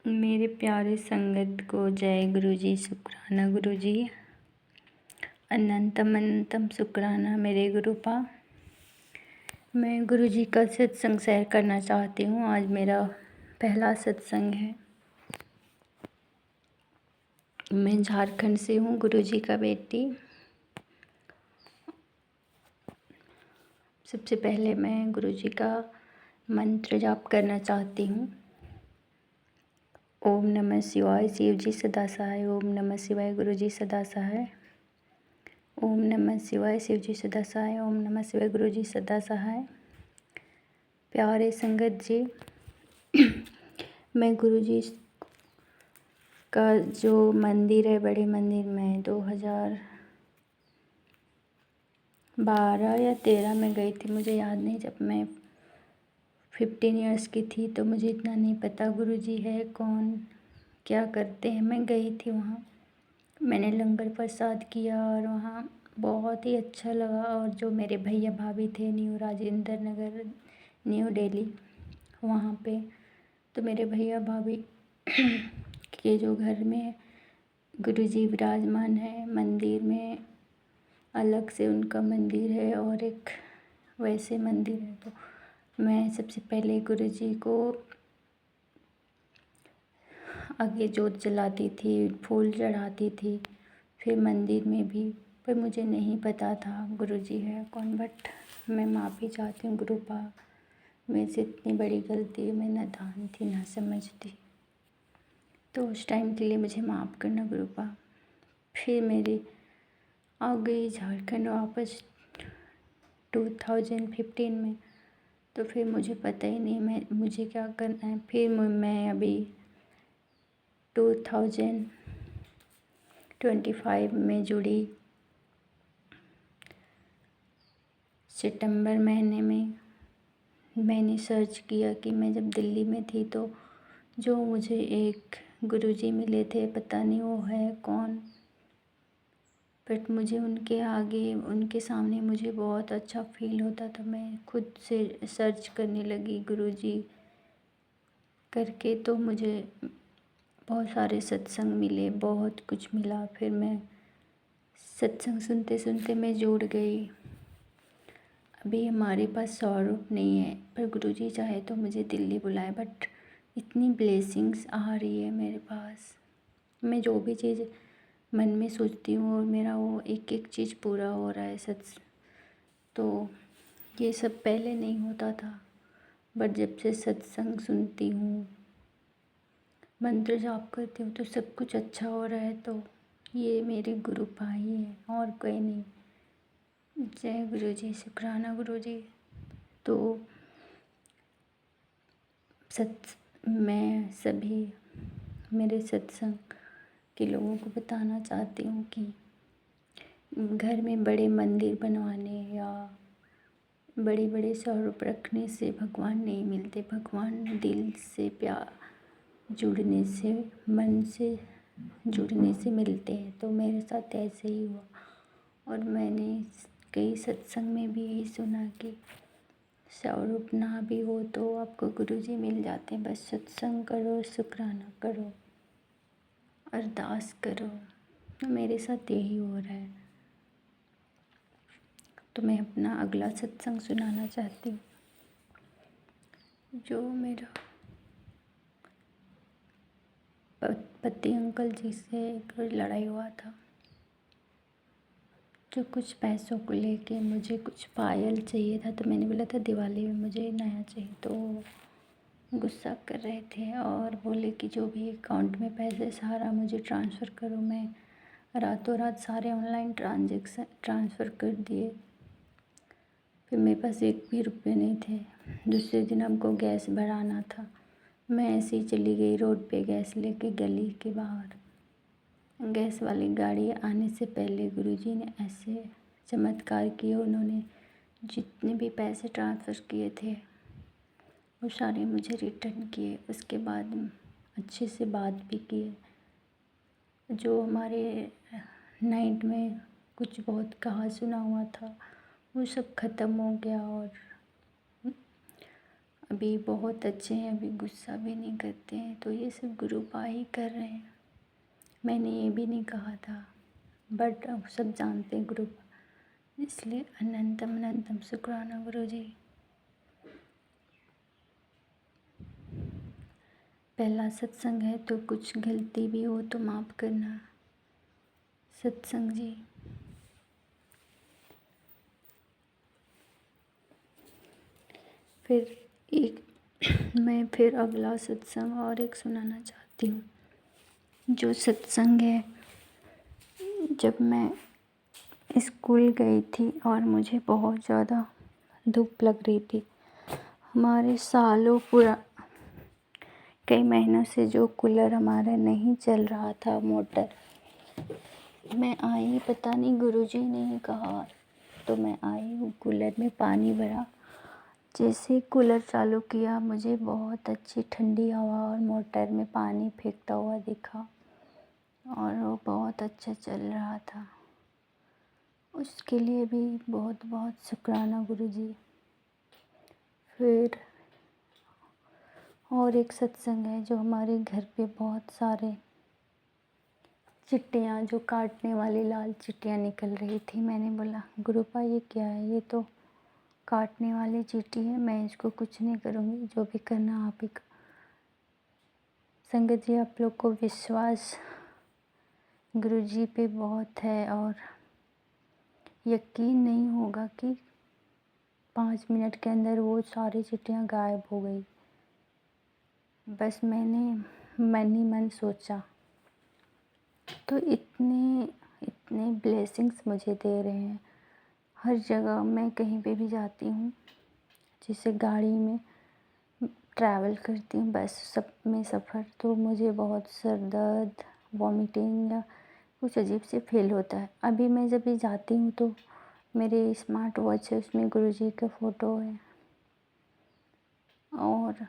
मेरे प्यारे संगत को जय गुरु जी, शुक्राना गुरु जी, अनंतम अनंतम शुक्राना मेरे गुरुपा। मैं गुरु जी का सत्संग शेयर करना चाहती हूँ। आज मेरा पहला सत्संग है। मैं झारखंड से हूँ, गुरु जी का बेटी। सबसे पहले मैं गुरु जी का मंत्र जाप करना चाहती हूँ। ओम नमः शिवाय, शिव जी सदा सहाय। ओम नमः शिवाय, गुरु जी सदा सहाय। ओम नमः शिवाय, शिव जी सदा सहाय। ओम नमः शिवाय, गुरु जी सदा सहाय। प्यारे संगत जी, मैं गुरु जी का जो मंदिर है, बड़े मंदिर में 2012 या 13 में गई थी, मुझे याद नहीं। जब मैं 15 इयर्स की थी तो मुझे इतना नहीं पता गुरु जी है कौन, क्या करते हैं। मैं गई थी वहाँ, मैंने लंगर प्रसाद किया और वहाँ बहुत ही अच्छा लगा। और जो मेरे भैया भाभी थे न्यू राजेंद्र नगर, न्यू दिल्ली, वहाँ पे तो मेरे भैया भाभी के जो घर में गुरु जी विराजमान है, मंदिर में अलग से उनका मंदिर है और एक वैसे मंदिर है। तो मैं सबसे पहले गुरु जी को आगे जोत जलाती थी, फूल चढ़ाती थी, फिर मंदिर में भी। पर मुझे नहीं पता था गुरु जी है कौन। बट मैं माफ़ी चाहती हूँ गुरुपा, मेरे से इतनी बड़ी गलती, मैं नादान थी, ना समझती। तो उस टाइम के लिए मुझे माफ़ करना गुरुपा। फिर मेरी आ गई झारखंड वापस 2015 में। तो फिर मुझे पता ही नहीं मुझे क्या करना है। फिर मैं अभी 2025 में जुड़ी, सितंबर महीने में। मैंने सर्च किया कि मैं जब दिल्ली में थी तो जो मुझे एक गुरुजी मिले थे, पता नहीं वो है कौन। बट मुझे उनके आगे, उनके सामने मुझे बहुत अच्छा फील होता था। मैं खुद से सर्च करने लगी गुरुजी करके, तो मुझे बहुत सारे सत्संग मिले, बहुत कुछ मिला। फिर मैं सत्संग सुनते सुनते मैं जुड़ गई। अभी हमारे पास स्वरूप नहीं है, पर गुरुजी चाहे तो मुझे दिल्ली बुलाए। बट इतनी ब्लेसिंग्स आ रही है मेरे पास, मैं जो भी चीज़ मन में सोचती हूँ और मेरा वो एक एक चीज़ पूरा हो रहा है सच। तो ये सब पहले नहीं होता था, बट जब से सत्संग सुनती हूँ, मंत्र जाप करती हूँ, तो सब कुछ अच्छा हो रहा है। तो ये मेरे गुरु भाई है और कोई नहीं। जय गुरु जी, शुक्राना गुरु जी। तो मैं सभी मेरे सत्संग के लोगों को बताना चाहती हूँ कि घर में बड़े मंदिर बनवाने या बड़े बड़े स्वरूप रखने से भगवान नहीं मिलते। भगवान दिल से प्यार जुड़ने से, मन से जुड़ने से मिलते हैं। तो मेरे साथ ऐसे ही हुआ। और मैंने कई सत्संग में भी यही सुना कि स्वरूप ना भी हो तो आपको गुरुजी मिल जाते हैं। बस सत्संग करो, शुक्राना करो, अरदास करो। तो मेरे साथ यही हो रहा है। तो मैं अपना अगला सत्संग सुनाना चाहती हूँ। जो मेरा पति अंकल जी से एक लड़ाई हुआ था, जो कुछ पैसों को लेके मुझे कुछ पायल चाहिए था। तो मैंने बोला था दिवाली में मुझे नया चाहिए। तो गुस्सा कर रहे थे और बोले कि जो भी अकाउंट में पैसे सारा मुझे ट्रांसफ़र करो। मैं रातों रात सारे ऑनलाइन ट्रांजेक्शन ट्रांसफ़र कर दिए। फिर मेरे पास एक भी रुपये नहीं थे। दूसरे दिन हमको गैस भराना था। मैं ऐसे ही चली गई रोड पे गैस लेके गली के बाहर। गैस वाली गाड़ी आने से पहले गुरुजी ने ऐसे चमत्कार किए। उन्होंने जितने भी पैसे ट्रांसफ़र किए थे वो सारे मुझे रिटर्न किए। उसके बाद अच्छे से बात भी किए। जो हमारे नाइट में कुछ बहुत कहा सुना हुआ था वो सब ख़त्म हो गया। और अभी बहुत अच्छे हैं, अभी गुस्सा भी नहीं करते हैं, तो ये सब गुरुपा ही कर रहे हैं। मैंने ये भी नहीं कहा था, बट अब सब जानते हैं गुरुपा, इसलिए अनंतम अनंतम शुक्राना गुरु जी। पहला सत्संग है तो कुछ गलती भी हो तो माफ़ करना सत्संग जी। फिर एक मैं फिर अगला सत्संग और एक सुनाना चाहती हूँ। जो सत्संग है, जब मैं स्कूल गई थी और मुझे बहुत ज़्यादा धूप लग रही थी। हमारे सालों पूरा कई महीनों से जो कूलर हमारा नहीं चल रहा था, मोटर, मैं आई, पता नहीं गुरुजी ने कहा तो मैं आई हूँ, कूलर में पानी भरा। जैसे कूलर चालू किया, मुझे बहुत अच्छी ठंडी हवा और मोटर में पानी फेंकता हुआ दिखा और वो बहुत अच्छा चल रहा था। उसके लिए भी बहुत बहुत शुक्राना गुरुजी। फिर और एक सत्संग है, जो हमारे घर पे बहुत सारे चिट्टियाँ, जो काटने वाली लाल चिट्टियाँ निकल रही थी। मैंने बोला गुरुपा ये क्या है? ये तो काटने वाली चींटी है, मैं इसको कुछ नहीं करूँगी, जो भी करना आप ही संगत जी। आप लोग को विश्वास गुरुजी पे बहुत है और यकीन नहीं होगा कि 5 मिनट के अंदर वो सारी चिट्टियाँ गायब हो गई। बस मैंने मन ही मन सोचा, तो इतने इतने ब्लेसिंग्स मुझे दे रहे हैं। हर जगह मैं कहीं पे भी जाती हूँ, जैसे गाड़ी में ट्रैवल करती हूँ, बस सब में सफ़र, तो मुझे बहुत सर दर्द, वॉमिटिंग या कुछ अजीब से फील होता है। अभी मैं जब भी जाती हूँ तो मेरे स्मार्ट वॉच है, उसमें गुरुजी का फ़ोटो है और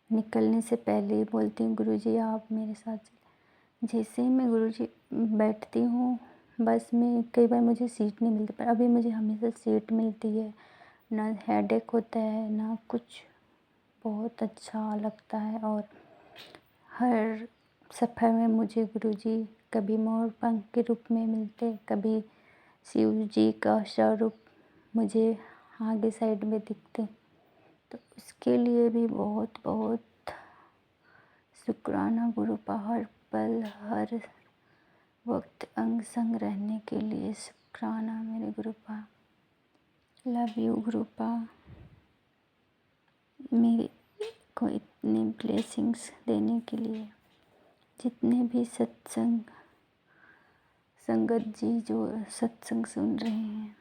निकलने से पहले ही बोलती हूँ गुरुजी आप मेरे साथ चलें। जैसे ही मैं गुरुजी बैठती हूँ बस में, कई बार मुझे सीट नहीं मिलती, पर अभी मुझे हमेशा सीट मिलती है, ना हेडेक होता है ना कुछ, बहुत अच्छा लगता है। और हर सफ़र में मुझे गुरुजी कभी मोर पंख के रूप में मिलते, कभी शिव जी का स्वरूप मुझे आगे साइड में दिखते, तो उसके लिए भी बहुत बहुत शुक्राना गुरुपा। हर पल हर वक्त अंग संग रहने के लिए शुक्राना मेरे गुरुपा। लव यू गुरुपा, मेरे को इतने ब्लेसिंग्स देने के लिए। जितने भी संगत जी जो सत्संग सुन रहे हैं,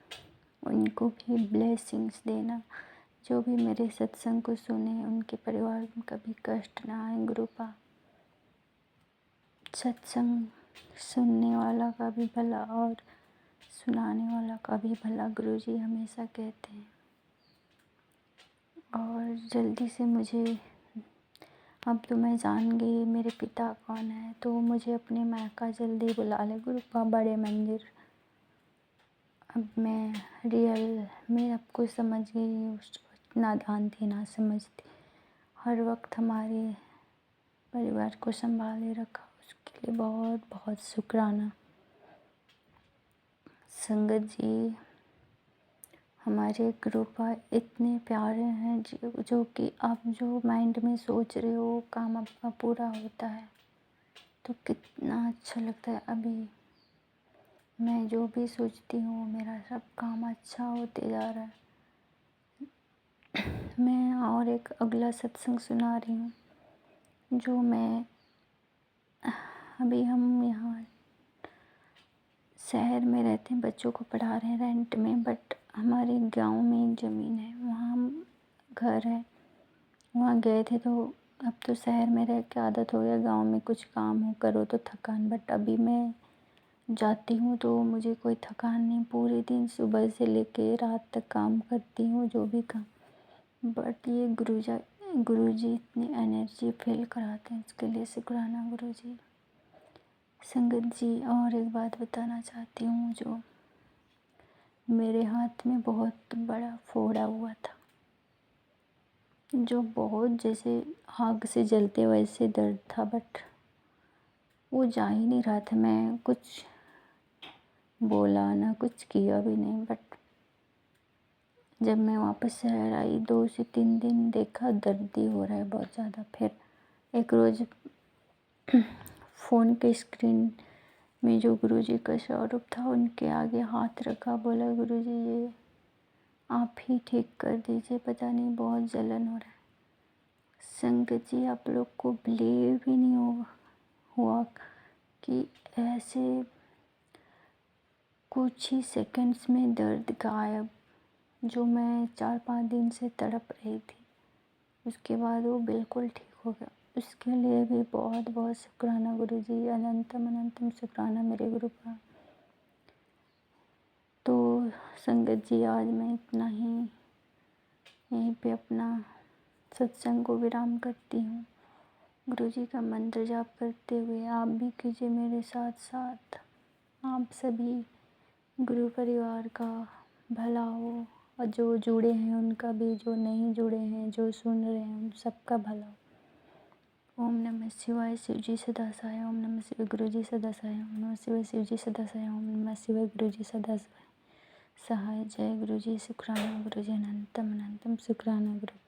उनको भी ब्लेसिंग्स देना। जो भी मेरे सत्संग को सुने, उनके परिवार में कभी कष्ट ना आए गुरुपा। सत्संग सुनने वाला का भी भला और सुनाने वाला का भी भला, गुरुजी हमेशा कहते हैं। और जल्दी से मुझे, अब तो मैं जान गई मेरे पिता कौन है, तो मुझे अपने मायका जल्दी बुला ले गुरुपा, बड़े मंदिर। अब मैं रियल में आपको समझ गई, उस नादान थी, ना समझती। हर वक्त हमारे परिवार को संभाले रखा, उसके लिए बहुत बहुत शुक्राना। संगत जी, हमारे गुरुपा इतने प्यारे हैं, जो कि आप जो माइंड में सोच रहे हो काम आपका पूरा होता है, तो कितना अच्छा लगता है। अभी मैं जो भी सोचती हूँ, मेरा सब काम अच्छा होते जा रहा है। मैं और एक अगला सत्संग सुना रही हूँ, जो मैं अभी हम यहाँ शहर में रहते हैं, बच्चों को पढ़ा रहे हैं रेंट में, बट हमारे गांव में एक ज़मीन है, वहाँ हम घर है, वहाँ गए थे। तो अब तो शहर में रह के आदत हो गया, गांव में कुछ काम हो करो तो थकान, बट अभी मैं जाती हूँ तो मुझे कोई थकान नहीं, पूरे दिन सुबह से लेके रात तक काम करती हूँ, जो भी काम। बट ये गुरुजी इतनी एनर्जी फील कराते हैं, इसके लिए शुक्राना गुरुजी। संगत जी, और एक बात बताना चाहती हूँ, जो मेरे हाथ में बहुत बड़ा फोड़ा हुआ था, जो बहुत जैसे आग से जलते वैसे दर्द था, बट वो जा ही नहीं रहा था। मैं कुछ बोला ना, कुछ किया भी नहीं। बट जब मैं वापस शहर आई 2 से 3 दिन देखा दर्द ही हो रहा है बहुत ज़्यादा। फिर एक रोज़ फ़ोन के स्क्रीन में जो गुरुजी का स्वरूप था उनके आगे हाथ रखा, बोला गुरुजी ये आप ही ठीक कर दीजिए, पता नहीं बहुत जलन हो रहा है। संगत जी, आप लोग को बिलीव भी नहीं हुआ कि ऐसे कुछ ही सेकंड्स में दर्द गायब। जो मैं 4-5 दिन से तड़प रही थी, उसके बाद वो बिल्कुल ठीक हो गया। उसके लिए भी बहुत बहुत शुक्राना गुरुजी, अनंतम अनंतम शुक्राना मेरे गुरु का। तो संगत जी, आज मैं इतना ही यहीं पे अपना सत्संग को विराम करती हूँ। गुरुजी का मंत्र जाप करते हुए आप भी कीजिए मेरे साथ साथ। आप सभी गुरु परिवार का भला हो, और जो जुड़े हैं उनका भी, जो नहीं जुड़े हैं, जो सुन रहे हैं, उन सबका भला हो। ओम नमः शिवाय। शिवजी सदा सहाय। ओम नमः शिवाय। गुरुजी सदा सहाय। ओम नमः शिवाय। शिवजी सदा सहाय। ओम नमः शिवाय। गुरुजी सदा सहाय। जय गुरुजी। शुक्राना गुरुजी। अनंतम अनंतम शुक्राना गुरु।